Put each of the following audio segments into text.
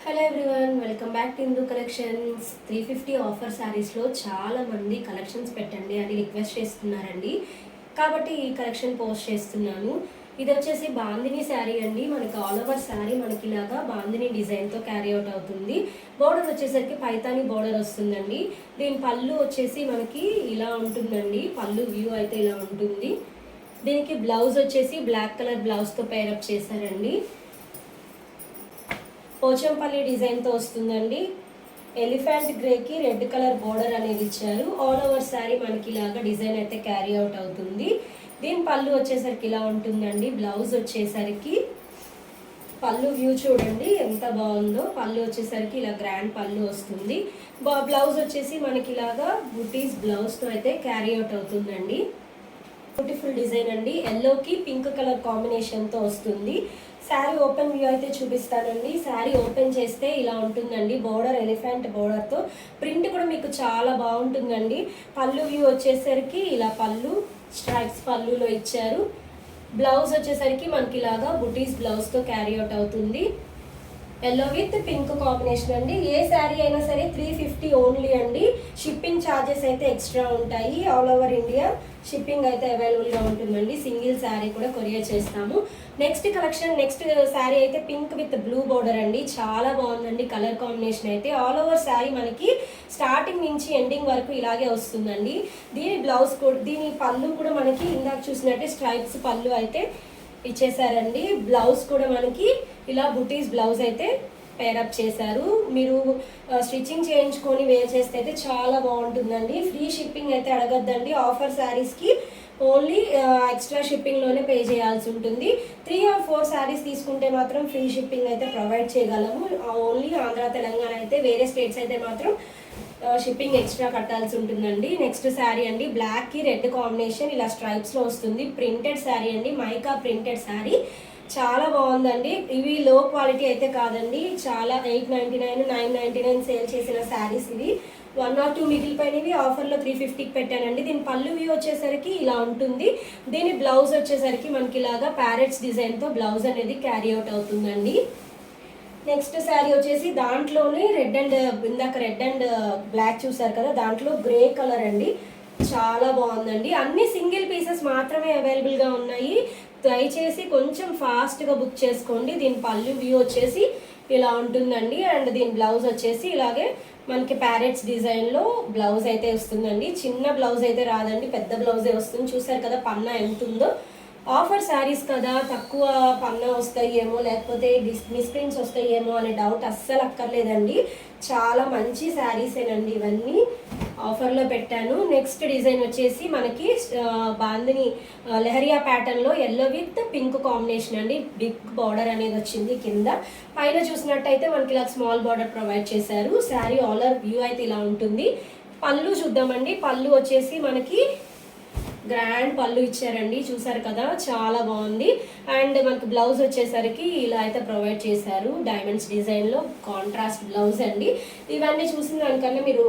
Hello everyone, welcome back to Hindu collections. 350 offer శారీస్లో చాలా మంది కలెక్షన్స్ పెట్టండి అని రిక్వెస్ట్ చేస్తున్నారండి. కాబట్టి ఈ కలెక్షన్ పోస్ట్ చేస్తున్నాను. ఇది వచ్చేసి బాందిని శారీ అండి. మనకి ఆల్ ఓవర్ శారీ మనకి ఇలాగా బాందిని డిజైన్తో క్యారీ అవుట్ అవుతుంది. బోర్డర్ వచ్చేసరికి పైతాని బోర్డర్ వస్తుందండి. దీని పళ్ళు వచ్చేసి మనకి ఇలా ఉంటుందండి. పళ్ళు వ్యూ అయితే ఇలా ఉంటుంది. దీనికి బ్లౌజ్ వచ్చేసి బ్లాక్ కలర్ బ్లౌజ్తో పేరప్ చేశారండి. పోచంపల్లి డిజైన్తో వస్తుందండి. ఎలిఫెంట్ గ్రేకి రెడ్ కలర్ బోర్డర్ అనేది ఇచ్చారు. ఆల్ ఓవర్ శారీ మనకి ఇలాగా డిజైన్ అయితే క్యారీ అవుట్ అవుతుంది. దీని పళ్ళు వచ్చేసరికి ఇలా ఉంటుందండి. బ్లౌజ్ వచ్చేసరికి పళ్ళు వ్యూ చూడండి ఎంత బాగుందో. పళ్ళు వచ్చేసరికి ఇలా గ్రాండ్ పళ్ళు వస్తుంది. బ్లౌజ్ వచ్చేసి మనకి ఇలాగా బుటీస్ బ్లౌజ్తో అయితే క్యారీ అవుట్ అవుతుందండి. బ్యూటిఫుల్ డిజైన్ అండి. ఎల్లోకి పింక్ కలర్ కాంబినేషన్తో వస్తుంది. శారీ ఓపెన్ వ్యూ అయితే చూపిస్తానండి. శారీ ఓపెన్ చేస్తే ఇలా ఉంటుందండి. బోర్డర్ ఎలిఫెంట్ బోర్డర్తో ప్రింట్ కూడా మీకు చాలా బాగుంటుందండి. పళ్ళు వ్యూ వచ్చేసరికి ఇలా పళ్ళు స్ట్రైప్స్ పళ్ళులో ఇచ్చారు. బ్లౌజ్ వచ్చేసరికి మనకి ఇలాగా బుటీస్ బ్లౌజ్తో క్యారీ అవుట్ అవుతుంది. ఎల్లో విత్ పింక్ కాంబినేషన్ అండి. ఏ శారీ అయినా సరే 350 ఓన్లీ అండి. షిప్పింగ్ ఛార్జెస్ అయితే ఎక్స్ట్రా ఉంటాయి. ఆల్ ఓవర్ ఇండియా షిప్పింగ్ అయితే అవైలబుల్గా ఉంటుందండి. సింగిల్ శారీ కూడా కొరియర్ చేస్తాము. నెక్స్ట్ కలెక్షన్, నెక్స్ట్ శారీ అయితే పింక్ విత్ బ్లూ బోర్డర్ అండి. చాలా బాగుందండి కలర్ కాంబినేషన్ అయితే. ఆల్ ఓవర్ శారీ మనకి స్టార్టింగ్ నుంచి ఎండింగ్ వరకు ఇలాగే వస్తుందండి. దీని బ్లౌజ్ కూడా, దీని పళ్ళు కూడా మనకి ఇందాక చూసినట్టే స్ట్రైప్స్ పళ్ళు అయితే ఇచ్చేసారండి. బ్లౌజ్ కూడా మనకి ఇలా బుటీస్ బ్లౌజ్ అయితే పేరప్ చేశారు. మీరు స్టిచ్చింగ్ చేయించుకొని వేర్ చేస్తే అయితే చాలా బాగుంటుందండి. ఫ్రీ షిప్పింగ్ అయితే అడగద్దండి. ఆఫర్ శారీస్కి ఓన్లీ ఎక్స్ట్రా షిప్పింగ్లోనే పే చేయాల్సి ఉంటుంది. 3 or 4 శారీస్ తీసుకుంటే మాత్రం ఫ్రీ షిప్పింగ్ అయితే ప్రొవైడ్ చేయగలము. ఓన్లీ ఆంధ్ర తెలంగాణ అయితే, వేరే స్టేట్స్ అయితే మాత్రం షిప్పింగ్ ఎక్స్ట్రా కట్టాల్సి ఉంటుందండి. నెక్స్ట్ శారీ అండి. బ్లాక్కి రెడ్ కాంబినేషన్ ఇలా స్ట్రైప్స్లో వస్తుంది. ప్రింటెడ్ శారీ అండి. మైకా ప్రింటెడ్ శారీ చాలా బాగుందండి. ఇవి లో క్వాలిటీ అయితే కాదండి. చాలా 899, 999 సేల్ చేసిన శారీస్ ఇవి. 1 or 2 మిగిలిపోయినవి ఆఫర్లో 350కి పెట్టానండి. దీని పళ్ళు వ్యూ వచ్చేసరికి ఇలా ఉంటుంది. దీని బ్లౌజ్ వచ్చేసరికి మనకి ఇలాగా ప్యారెట్స్ డిజైన్తో బ్లౌజ్ అనేది క్యారీ అవుట్ అవుతుందండి. నెక్స్ట్ శారీ వచ్చేసి దాంట్లోనే రెడ్ అండ్, ఇందాక రెడ్ అండ్ బ్లాక్ చూసారు కదా, దాంట్లో గ్రే కలర్ అండి. చాలా బాగుందండి. అన్ని సింగిల్ పీసెస్ మాత్రమే అవైలబుల్గా ఉన్నాయి. దయచేసి కొంచెం ఫాస్ట్గా బుక్ చేసుకోండి. దీని పళ్ళు వ్యూ వచ్చేసి ఇలా ఉంటుందండి. అండ్ దీని బ్లౌజ్ వచ్చేసి ఇలాగే మనకి ప్యారెట్స్ డిజైన్లో బ్లౌజ్ అయితే వస్తుందండి. చిన్న బ్లౌజ్ అయితే రాదండి, పెద్ద బ్లౌజే వస్తుంది. చూసారు కదా పన్నా ఎంత ఉందో. ఆఫర్ శారీస్ కదా, తక్కువ పన్నా వస్తాయేమో లేకపోతే మిస్ప్రింట్స్ వస్తాయేమో అనే డౌట్ అస్సలు అక్కర్లేదండి. చాలా మంచి శారీసేనండి ఇవన్నీ. ఆఫర్లో పెట్టాను. నెక్స్ట్ డిజైన్ వచ్చేసి మనకి బాందిని లెహరియా ప్యాటర్న్లో ఎల్లో విత్ పింక్ కాంబినేషన్ అండి. బిగ్ బార్డర్ అనేది వచ్చింది కింద. పైన చూసినట్టయితే మనకి ఇలా స్మాల్ బార్డర్ ప్రొవైడ్ చేశారు. శారీ ఆల్ ఓవర్ వ్యూ అయితే ఇలా ఉంటుంది. పళ్ళు చూద్దామండి. పళ్ళు వచ్చేసి మనకి గ్రాండ్ పళ్ళు ఇచ్చారండి. చూసారు కదా చాలా బాగుంది. అండ్ మనకి బ్లౌజ్ వచ్చేసరికి ఇలా అయితే ప్రొవైడ్ చేశారు. డైమండ్స్ డిజైన్లో కాంట్రాస్ట్ బ్లౌజ్ అండి. ఇవన్నీ చూసిన దానికన్నా మీరు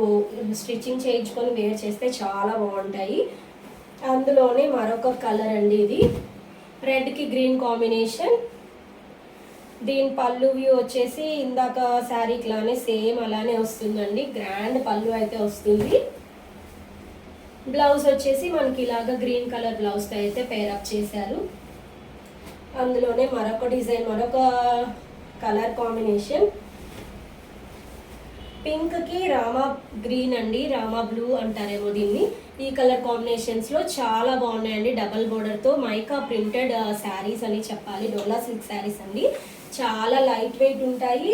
స్టిచ్చింగ్ చేయించుకొని వేర్ చేస్తే చాలా బాగుంటాయి. అందులోనే మరొక కలర్ అండి. ఇది రెడ్కి గ్రీన్ కాంబినేషన్. దీని పళ్ళు వ్యూ వచ్చేసి ఇందాక శారీకి లానే సేమ్ అలానే వస్తుందండి. గ్రాండ్ పళ్ళు అయితే వస్తుంది. బ్లౌజ్ వచ్చేసి మనకి ఇలాగా గ్రీన్ కలర్ బ్లౌజ్తో అయితే పేరప్ చేశారు. అందులోనే మరొక డిజైన్, మరొక కలర్ కాంబినేషన్. పింక్కి రామా గ్రీన్ అండి, రామా బ్లూ అంటారేమో దీన్ని. ఈ కలర్ కాంబినేషన్స్లో చాలా బాగున్నాయండి. డబల్ బోర్డర్తో మైకా ప్రింటెడ్ శారీస్ అని చెప్పాలి. డోలా సిల్క్ శారీస్ అండి. చాలా లైట్ వెయిట్ ఉంటాయి,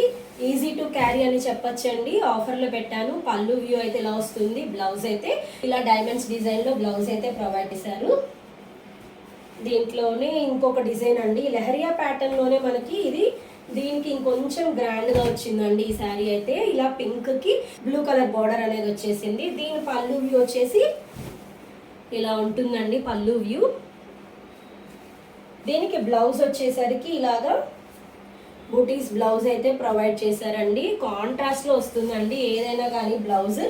ఈజీ టు క్యారీ అని చెప్పొచ్చండి. ఆఫర్లో పెట్టాను. పళ్ళు వ్యూ అయితే ఇలా వస్తుంది. బ్లౌజ్ అయితే ఇలా డైమండ్స్ డిజైన్లో బ్లౌజ్ అయితే ప్రొవైడ్ చేశారు. దీంట్లోనే ఇంకొక డిజైన్ అండి. లెహరియా ప్యాటర్న్లోనే మనకి ఇది, దీనికి ఇంకొంచెం గ్రాండ్గా వచ్చిందండి ఈ శారీ అయితే. ఇలా పింక్కి బ్లూ కలర్ బార్డర్ అనేది వచ్చేసింది. దీని పళ్ళు వ్యూ వచ్చేసి ఇలా ఉంటుందండి. పళ్ళు వ్యూ. దీనికి బ్లౌజ్ వచ్చేసరికి ఇలాగా బూటీస్ బ్లౌజ్ అయితే ప్రొవైడ్ చేశారండి. కాంట్రాస్ట్లో వస్తుందండి ఏదైనా కానీ బ్లౌజ్.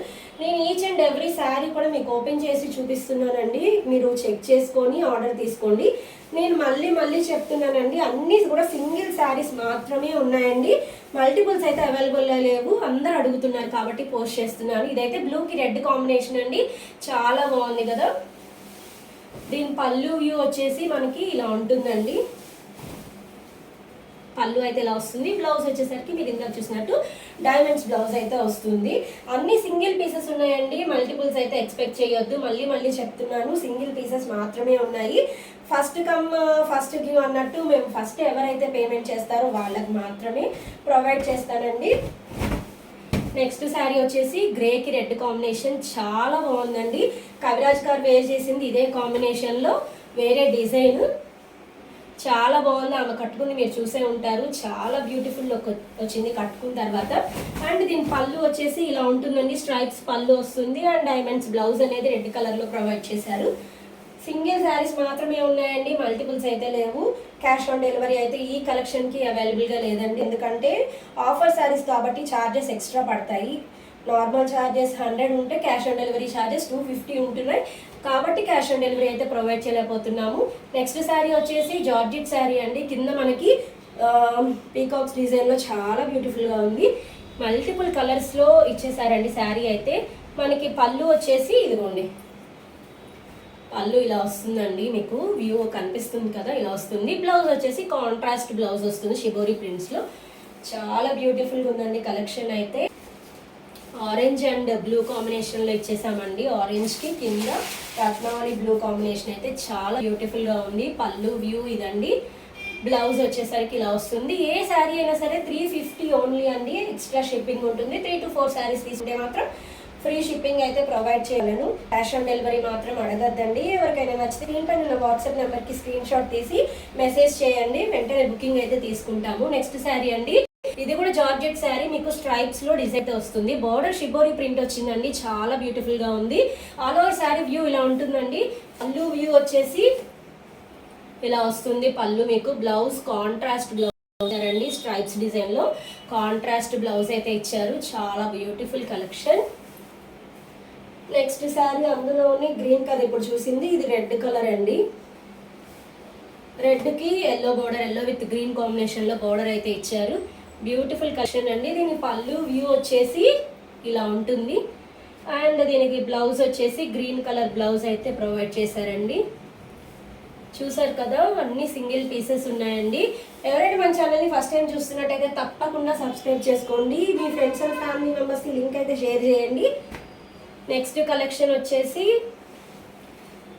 నేను ఈచ్ అండ్ ఎవ్రీ శారీ కూడా మీకు ఓపెన్ చేసి చూపిస్తున్నానండి, మీరు చెక్ చేసుకొని ఆర్డర్ తీసుకోండి. నేను మళ్ళీ చెప్తున్నానండి, అన్నీ కూడా సింగిల్ శారీస్ మాత్రమే ఉన్నాయండి, మల్టిపుల్స్ అయితే అవైలబుల్గా లేవు. అందరు అడుగుతున్నారు కాబట్టి పోస్ట్ చేస్తున్నాను. ఇదైతే బ్లూకి రెడ్ కాంబినేషన్ అండి, చాలా బాగుంది కదా. దీని పళ్ళు వ్యూ వచ్చేసి మనకి ఇలా ఉంటుందండి. పళ్ళు అయితే ఇలా వస్తుంది. బ్లౌజ్ వచ్చేసరికి మీరు ఇందాక చూసినట్టు డైమండ్స్ బ్లౌజ్ అయితే వస్తుంది. అన్ని సింగిల్ పీసెస్ ఉన్నాయండి, మల్టిపుల్స్ అయితే ఎక్స్పెక్ట్ చేయొద్దు. మళ్ళీ చెప్తున్నాను, సింగిల్ పీసెస్ మాత్రమే ఉన్నాయి. ఫస్ట్ కమ్ ఫస్ట్ గివ్ అన్నట్టు మేము ఫస్ట్ ఎవరైతే పేమెంట్ చేస్తారో వాళ్ళకి మాత్రమే ప్రొవైడ్ చేస్తానండి. నెక్స్ట్ శారీ వచ్చేసి గ్రేకి రెడ్ కాంబినేషన్, చాలా బాగుందండి. కవిరాజ్ గారు వేర్ చేసింది ఇదే కాంబినేషన్లో, వేరే డిజైన్, చాలా బాగుంది. ఆమె కట్టుకుంది మీరు చూసే ఉంటారు, చాలా బ్యూటిఫుల్ లుక్ వచ్చింది కట్టుకున్న తర్వాత. అండ్ దీని పళ్ళు వచ్చేసి ఇలా ఉంటుందండి, స్ట్రైప్స్ పళ్ళు వస్తుంది. అండ్ డైమండ్స్ బ్లౌజ్ అనేది రెడ్ కలర్లో ప్రొవైడ్ చేశారు. సింగిల్ శారీస్ మాత్రమే ఉన్నాయండి, మల్టిపుల్స్ అయితే లేవు. క్యాష్ ఆన్ డెలివరీ అయితే ఈ కలెక్షన్కి అవైలబుల్గా లేదండి, ఎందుకంటే ఆఫర్ శారీస్ కాబట్టి ఛార్జెస్ ఎక్స్ట్రా పడతాయి. నార్మల్ ఛార్జెస్ 100 ఉంటే క్యాష్ ఆన్ డెలివరీ ఛార్జెస్ 250 ఉంటున్నాయి, కాబట్టి క్యాష్ ఆన్ డెలివరీ అయితే ప్రొవైడ్ చేయలేకపోతున్నాము. నెక్స్ట్ శారీ వచ్చేసి జార్జెట్ శారీ అండి. కింద మనకి పీకాక్స్ డిజైన్లో చాలా బ్యూటిఫుల్గా ఉంది. మల్టిపుల్ కలర్స్లో ఇచ్చేసారండి శారీ అయితే. మనకి పళ్ళు వచ్చేసి ఇదిగోండి, పళ్ళు ఇలా వస్తుందండి, మీకు వ్యూ కనిపిస్తుంది కదా, ఇలా వస్తుంది. బ్లౌజ్ వచ్చేసి కాంట్రాస్ట్ బ్లౌజ్ వస్తుంది షిబోరి ప్రింట్స్లో, చాలా బ్యూటిఫుల్గా ఉందండి కలెక్షన్ అయితే. ఆరెంజ్ అండ్ బ్లూ కాంబినేషన్లో ఇచ్చేసామండి. ఆరెంజ్కి కింద రత్నావళి బ్లూ కాంబినేషన్ అయితే చాలా బ్యూటిఫుల్గా ఉంది. పళ్ళు వ్యూ ఇదండి. బ్లౌజ్ వచ్చేసరికి ఇలా వస్తుంది. ఏ శారీ అయినా సరే 350 ఓన్లీ అండి, ఎక్స్ట్రా షిప్పింగ్ ఉంటుంది. 3 to 4 శారీస్ తీసుకుంటే మాత్రం ఫ్రీ షిప్పింగ్ అయితే ప్రొవైడ్ చేయలేను. క్యాష్ ఆన్ డెలివరీ మాత్రం అడగద్దండి. ఎవరికైనా నచ్చితే స్క్రీన్ పైన ఉన్న వాట్సాప్ నెంబర్కి స్క్రీన్ షాట్ తీసి మెసేజ్ చేయండి, వెంటనే బుకింగ్ అయితే తీసుకుంటాము. నెక్స్ట్ శారీ అండి, ఇది కూడా జార్జెట్ శారీ, మీకు స్ట్రైప్స్ లో డిజైన్ వస్తుంది. బార్డర్ షిబోరి ప్రింట్ వచ్చిందండి, చాలా బ్యూటిఫుల్ గా ఉంది. ఆల్ ఓవర్ శారీ వ్యూ ఇలా ఉంటుందండి. పళ్ళు వ్యూ వచ్చేసి ఇలా వస్తుంది. పళ్ళు మీకు బ్లౌజ్ కాంట్రాస్ట్ బ్లౌజ్ అండి, స్ట్రైప్స్ డిజైన్ లో కాంట్రాస్ట్ బ్లౌజ్ అయితే ఇచ్చారు. చాలా బ్యూటిఫుల్ కలెక్షన్. నెక్స్ట్ శారీ అందులోని గ్రీన్ కలర్ ఇప్పుడు చూసింది, ఇది రెడ్ కలర్ అండి. రెడ్ కి yellow border, yellow with green combination లో బార్డర్ అయితే ఇచ్చారు. బ్యూటిఫుల్ కలెక్షన్ అండి. దీని పళ్ళు వ్యూ వచ్చేసి ఇలా ఉంటుంది. అండ్ దీనికి బ్లౌజ్ వచ్చేసి గ్రీన్ కలర్ బ్లౌజ్ అయితే ప్రొవైడ్ చేశారండి. చూసారు కదా, అన్ని సింగిల్ పీసెస్ ఉన్నాయండి. ఎవరైనా మన ఛానల్ని ఫస్ట్ టైం చూస్తున్నట్టయితే తప్పకుండా సబ్స్క్రైబ్ చేసుకోండి. మీ ఫ్రెండ్స్ అండ్ ఫ్యామిలీ మెంబర్స్కి లింక్ అయితే షేర్ చేయండి. నెక్స్ట్ కలెక్షన్ వచ్చేసి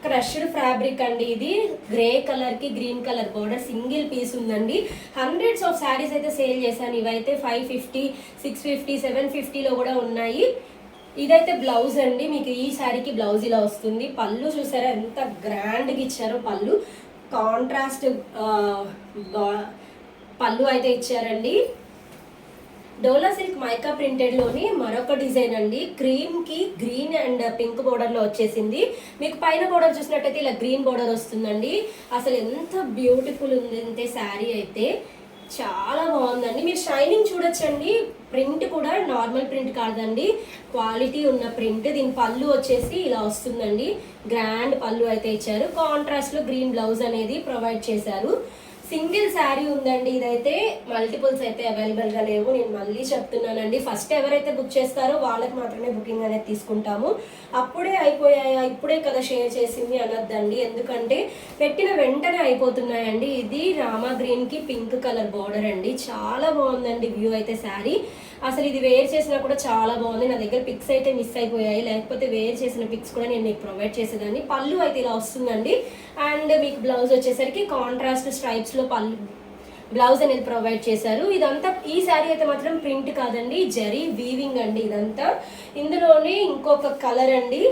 క్రష్డ్ ఫ్యాబ్రిక్ అండి. ఇది గ్రే కలర్ కి green colour border, single piece ఉందండి. హండ్రెడ్స్ ఆఫ్ శారీస్ అయితే సేల్ చేశాను. ఇవైతే 550, 650, 750లో కూడా ఉన్నాయి. ఇదైతే బ్లౌజ్ అండి, మీకు ఈ శారీకి బ్లౌజ్ ఇలా వస్తుంది. పళ్ళు చూసారా ఎంత గ్రాండ్గా ఇచ్చారో, పళ్ళు కాంట్రాస్ట్ పళ్ళు అయితే ఇచ్చారండి. డోలా సిల్క్ మైకా ప్రింటెడ్ లోని మరొక డిజైన్ అండి. క్రీమ్ కి గ్రీన్ అండ్ పింక్ బోర్డర్ లో వచ్చేసింది. మీకు పైన బోర్డర్ చూసినట్టయితే ఇలా గ్రీన్ బోర్డర్ వస్తుందండి. అసలు ఎంత బ్యూటిఫుల్ ఉంది అంటే శారీ అయితే చాలా బాగుందండి. మీరు షైనింగ్ చూడొచ్చండి. ప్రింట్ కూడా నార్మల్ ప్రింట్ కాదండి, క్వాలిటీ ఉన్న ప్రింట్. దీని పళ్ళు వచ్చేసి ఇలా వస్తుందండి, గ్రాండ్ పళ్ళు అయితే ఇచ్చారు. కాంట్రాస్ట్ లో గ్రీన్ బ్లౌజ్ అనేది ప్రొవైడ్ చేశారు. సింగిల్ శారీ ఉందండి, ఇదైతే మల్టిపుల్స్ అయితే అవైలబుల్గా లేవు. నేను మళ్ళీ చెప్తున్నానండి, ఫస్ట్ ఎవరైతే బుక్ చేస్తారో వాళ్ళకి మాత్రమే బుకింగ్ అనేది తీసుకుంటాము. అప్పుడే అయిపోయాయా, ఇప్పుడే కదా షేర్ చేసింది అనొద్దండి, ఎందుకంటే పెట్టిన వెంటనే అయిపోతున్నాయండి. ఇది రామా గ్రీన్కి పింక్ కలర్ బార్డర్ అండి, చాలా బాగుందండి వ్యూ అయితే శారీ. అసలు ఇది వేర్ చేసినా కూడా చాలా బాగుంది. నా దగ్గర పిక్స్ అయితే మిస్ అయిపోయాయి, లేకపోతే వేర్ చేసిన పిక్స్ కూడా నేను మీకు ప్రొవైడ్ చేసేదాన్ని. పళ్ళు అయితే ఇలా వస్తుందండి. అండ్ మీకు బ్లౌజ్ వచ్చేసరికి కాంట్రాస్ట్ స్ట్రైప్స్లో పళ్ళు బ్లౌజ్ అనేది ప్రొవైడ్ చేశారు. ఇదంతా ఈ శారీ అయితే మాత్రం ప్రింట్ కాదండి, జరీ వీవింగ్ అండి ఇదంతా. ఇందులోనే ఇంకొక కలర్ అండి,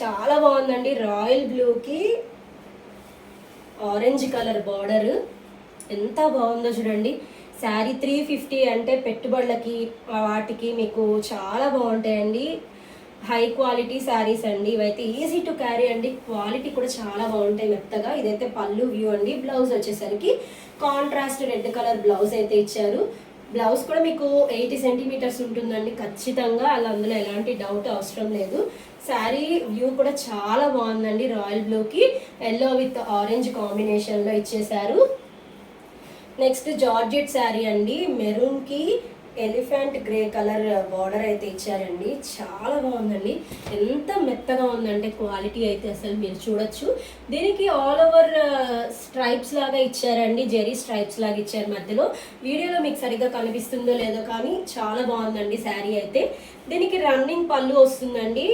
చాలా బాగుందండి. రాయల్ బ్లూకి ఆరెంజ్ కలర్ బార్డర్ ఎంత బాగుందో చూడండి. శారీ 350 అంటే పెట్టుబడులకి వాటికి మీకు చాలా బాగుంటాయండి. హై క్వాలిటీ శారీస్ అండి ఇవైతే, ఈజీ టు క్యారీ అండి, క్వాలిటీ కూడా చాలా బాగుంటాయి మెత్తగా. ఇదైతే పళ్ళు వ్యూ అండి. బ్లౌజ్ వచ్చేసరికి కాంట్రాస్ట్ రెడ్ కలర్ బ్లౌజ్ అయితే ఇచ్చారు. బ్లౌజ్ కూడా మీకు 80 సెంటీమీటర్స్ ఉంటుందండి ఖచ్చితంగా, అలా అందులో ఎలాంటి డౌట్ అవసరం లేదు. శారీ వ్యూ కూడా చాలా బాగుందండి. రాయల్ బ్లూకి ఎల్లో విత్ ఆరెంజ్ కాంబినేషన్లో ఇచ్చేసారు. నెక్స్ట్ జార్జెట్ శారీ అండి, మెరూన్కి ఎలిఫెంట్ గ్రే కలర్ బార్డర్ అయితే ఇచ్చారండి. చాలా బాగుందండి, ఎంత మెత్తగా ఉందంటే క్వాలిటీ అయితే అసలు మీరు చూడొచ్చు. దీనికి ఆల్ ఓవర్ స్ట్రైప్స్ లాగా ఇచ్చారండి, జెరీ స్ట్రైప్స్ లాగా ఇచ్చారు మధ్యలో. వీడియోలో మీకు సరిగ్గా కనిపిస్తుందో లేదో కానీ చాలా బాగుందండి శారీ అయితే. దీనికి రన్నింగ్ పళ్ళు వస్తుందండి.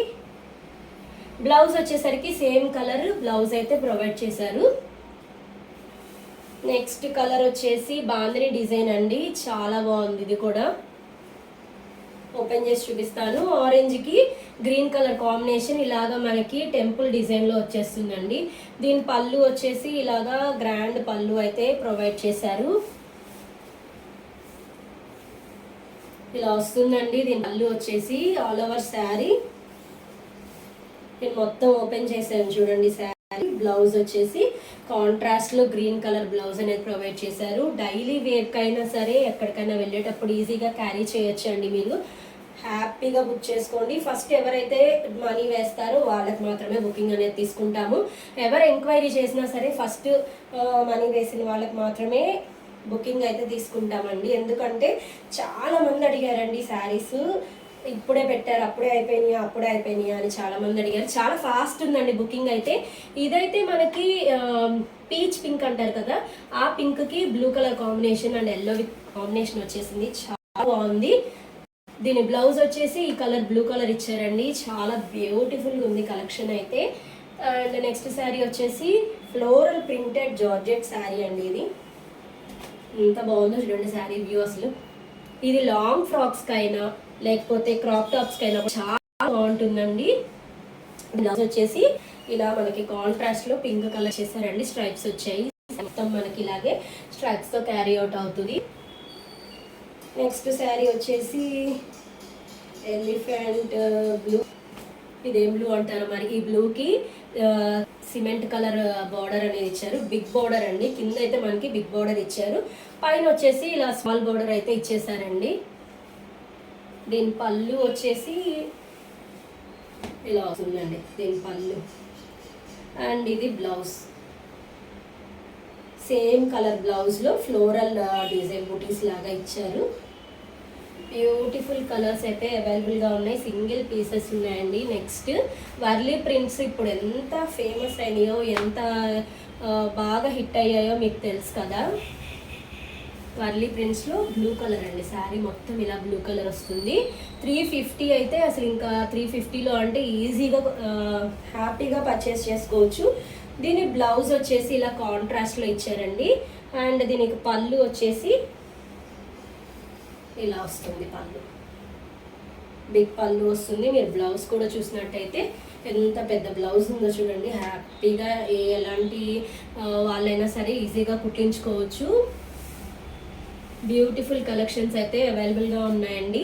బ్లౌజ్ వచ్చేసరికి సేమ్ కలర్ బ్లౌజ్ అయితే ప్రొవైడ్ చేశారు. నెక్స్ట్ కలర్ వచ్చేసి బాందిని డిజైన్ అండి, చాలా బాగుంది. ఇది కూడా ఓపెన్ చేసి చూపిస్తాను. ఆరెంజ్కి గ్రీన్ కలర్ కాంబినేషన్ ఇలాగా మనకి టెంపుల్ డిజైన్లో వచ్చేస్తుందండి. దీని పళ్ళు వచ్చేసి ఇలాగా గ్రాండ్ పళ్ళు అయితే ప్రొవైడ్ చేశారు. ఇలా వస్తుందండి. దీని పళ్ళు వచ్చేసి ఆల్ ఓవర్ శారీ. నేను మొత్తం ఓపెన్ చేశాను చూడండి శారీ. బ్లౌజ్ వచ్చేసి కాంట్రాస్ట్ లో గ్రీన్ కలర్ బ్లౌజ్ అనేది ప్రొవైడ్ చేశారు. డైలీ వేర్ కైనా సరే ఎక్కడికైనా వెళ్ళేటప్పుడు ఈజీగా క్యారీ చేయొచ్చు అండి. మీరు హ్యాపీగా బుక్ చేసుకోండి. ఫస్ట్ ఎవరైతే మనీ వేస్తారో వాళ్ళకి మాత్రమే బుకింగ్ అనేది తీసుకుంటాము. ఎవరు ఎంక్వైరీ చేసినా సరే ఫస్ట్ మనీ వేసిన వాళ్ళకి మాత్రమే బుకింగ్ అయితే తీసుకుంటామండి. ఎందుకంటే చాలా మంది అడిగారండి శారీస్, ఇప్పుడే పెట్టారు, అప్పుడే అయిపోయినాయి అని చాలా మంది అడిగారు. చాలా ఫాస్ట్ ఉందండి బుకింగ్ అయితే. ఇదైతే మనకి పీచ్ పింక్ అంటారు కదా, ఆ పింక్కి blue colour combination and yellow with combination వచ్చేసింది. చాలా బాగుంది. దీని బ్లౌజ్ వచ్చేసి ఈ కలర్ బ్లూ కలర్ ఇచ్చారండి. చాలా బ్యూటిఫుల్గా ఉంది కలెక్షన్ అయితే. అండ్ నెక్స్ట్ శారీ వచ్చేసి ఫ్లోరల్ ప్రింటెడ్ జార్జెట్ శారీ అండి. ఇది ఎంత బాగుందో చూడండి శారీ వ్యూ అసలు. ఇది లాంగ్ ఫ్రాక్స్కి అయినా లేకపోతే క్రాప్ టాప్స్కి అయినా చాలా బాగుంటుందండి. బ్లౌజ్ వచ్చేసి ఇలా మనకి కాంట్రాస్ట్లో పింక్ కలర్ చేశారండి. స్ట్రైప్స్ వచ్చాయి మొత్తం మనకి, ఇలాగే స్ట్రైప్స్తో క్యారీ అవుట్ అవుతుంది. నెక్స్ట్ శారీ వచ్చేసి ఎలిఫెంట్ బ్లూ. ఇదేం బ్లూ అంటారు మరి. ఈ బ్లూకి సిమెంట్ కలర్ బార్డర్ అనేది ఇచ్చారు. బిగ్ బార్డర్ అండి. కింద అయితే మనకి బిగ్ బార్డర్ ఇచ్చారు, పైన వచ్చేసి ఇలా స్మాల్ బార్డర్ అయితే ఇచ్చేసారండి. దీని పళ్ళు వచ్చేసి ఇలా వస్తుందండి దీని పళ్ళు. అండ్ ఇది బ్లౌజ్, సేమ్ కలర్ బ్లౌజ్లో ఫ్లోరల్ డిజైన్ బుటీస్ లాగా ఇచ్చారు. బ్యూటిఫుల్ కలర్స్ అయితే అవైలబుల్గా ఉన్నాయి. సింగిల్ పీసెస్ ఉన్నాయండి. నెక్స్ట్ వర్లీ ప్రింట్స్ ఇప్పుడు ఎంత ఫేమస్ అయినాయో, ఎంత బాగా హిట్ అయ్యాయో మీకు తెలుసు కదా. వర్లీ ప్రింట్స్లో బ్లూ కలర్ అండి. శారీ మొత్తం ఇలా బ్లూ కలర్ వస్తుంది. 350 అయితే అసలు ఇంకా 350లో అంటే ఈజీగా హ్యాపీగా పర్చేస్ చేసుకోవచ్చు. దీని బ్లౌజ్ వచ్చేసి ఇలా కాంట్రాస్ట్లో ఇచ్చారండి. అండ్ దీనికి పళ్ళు వచ్చేసి ఇలా వస్తుంది. పళ్ళు బిగ్ పళ్ళు వస్తుంది. మీరు బ్లౌజ్ కూడా చూసినట్టయితే ఎంత పెద్ద బ్లౌజ్ ఉందో చూడండి. హ్యాపీగా ఎలాంటి వాళ్ళైనా సరే ఈజీగా కుట్టించుకోవచ్చు. బ్యూటిఫుల్ కలెక్షన్స్ అయితే అవైలబుల్గా ఉన్నాయండి.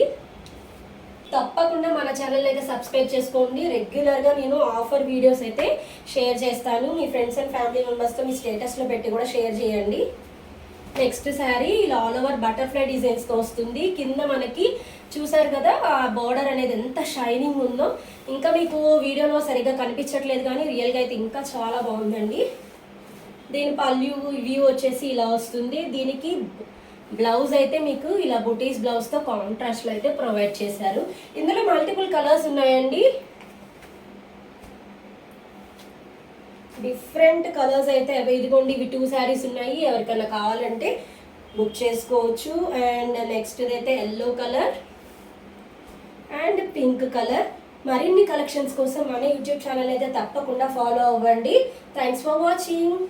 తప్పకుండా మన ఛానల్ అయితే సబ్స్క్రైబ్ చేసుకోండి. రెగ్యులర్గా నేను ఆఫర్ వీడియోస్ అయితే షేర్ చేస్తాను. మీ ఫ్రెండ్స్ అండ్ ఫ్యామిలీ మెంబర్స్తో మీ స్టేటస్లో పెట్టి కూడా షేర్ చేయండి. నెక్స్ట్ శారీ ఇలా ఆల్ ఓవర్ బటర్ఫ్లై డిజైన్స్తో వస్తుంది. కింద మనకి చూసారు కదా ఆ బార్డర్ అనేది ఎంత షైనింగ్ ఉందో. ఇంకా మీకు వీడియోలో సరిగ్గా కనిపించట్లేదు కానీ రియల్గా అయితే ఇంకా చాలా బాగుందండి. దీని పళ్ళు వ్యూ వచ్చేసి ఇలా వస్తుంది. దీనికి బ్లౌజ్ అయితే మీకు ఇలా బుటీస్ బ్లౌజ్తో కాంట్రాస్ట్లో అయితే ప్రొవైడ్ చేశారు. ఇందులో మల్టిపుల్ కలర్స్ ఉన్నాయండి. డిఫరెంట్ కలర్స్ అయితే ఇదిగోండి. ఇవి 2 శారీస్ ఉన్నాయి. ఎవరికైనా కావాలంటే బుక్ చేసుకోవచ్చు. అండ్ నెక్స్ట్ అయితే yellow colour and pink colour. మరిన్ని కలెక్షన్స్ కోసం మన యూట్యూబ్ ఛానల్ అయితే తప్పకుండా ఫాలో అవ్వండి. Thanks for watching.